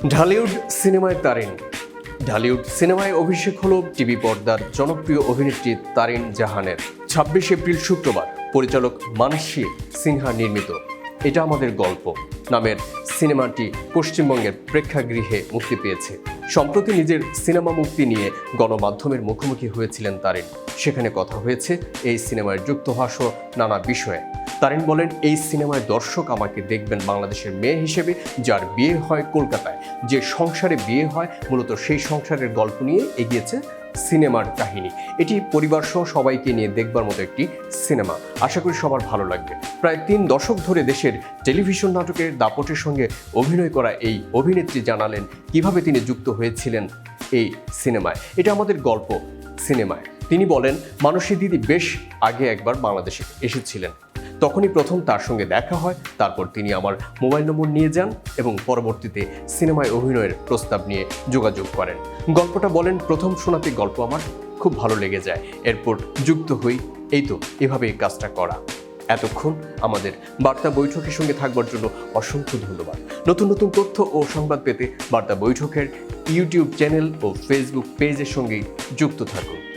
ঢালিউড সিনেমায় তারিন। ঢালিউড সিনেমায় অভিষেক হলো টিভি পর্দার জনপ্রিয় অভিনেত্রী তারিন জাহানের। ২৬ এপ্রিল শুক্রবার পরিচালক মানসী সিনহা নির্মিত এটা আমাদের গল্প নামের সিনেমাটি পশ্চিমবঙ্গের প্রেক্ষাগৃহে মুক্তি পেয়েছে। সম্প্রতি নিজের সিনেমা মুক্তি নিয়ে গণমাধ্যমের মুখোমুখি হয়েছিলেন তারিন। সেখানে কথা হয়েছে এই সিনেমায় যুক্ত হওয়া সহ নানা বিষয়ে। তারিন বলেন, এই সিনেমায় দর্শক আমাকে দেখবেন বাংলাদেশের মেয়ে হিসেবে যার বিয়ে হয় কলকাতায়। যে সংসারে বিয়ে হয় মূলত সেই সংসারের গল্প নিয়ে এগিয়েছে সিনেমার কাহিনী। এটি পরিবার সহ সবাইকে নিয়ে দেখবার মতো একটি সিনেমা। আশা করি সবার ভালো লাগবে। প্রায় ৩ দশক ধরে দেশের টেলিভিশন নাটকের দাপটের সঙ্গে অভিনয় করা এই অভিনেত্রী জানালেন কিভাবে তিনি যুক্ত হয়েছিলেন এই সিনেমায়। এটা আমাদের গল্প সিনেমায় তিনি বলেন, মানসী দিদি বেশ আগে একবার বাংলাদেশে এসেছিলেন। তখনই প্রথম তার সঙ্গে দেখা হয়। তারপর তিনি আমার মোবাইল নম্বর নিয়ে যান এবং পরবর্তীতে সিনেমায় অভিনয়ের প্রস্তাব নিয়ে যোগাযোগ করেন। গল্পটা বলেন, প্রথম শোনাতে গল্প আমার খুব ভালো লেগে যায়। এরপর যুক্ত হই। এই তো এভাবে এই কাজটা করা। এতক্ষণ আমাদের বার্তা বৈঠকের সঙ্গে থাকবার জন্য অসংখ্য ধন্যবাদ। নতুন নতুন তথ্য ও সংবাদ পেতে বার্তা বৈঠকের ইউটিউব চ্যানেল ও ফেসবুক পেজের সঙ্গেই যুক্ত থাকুন।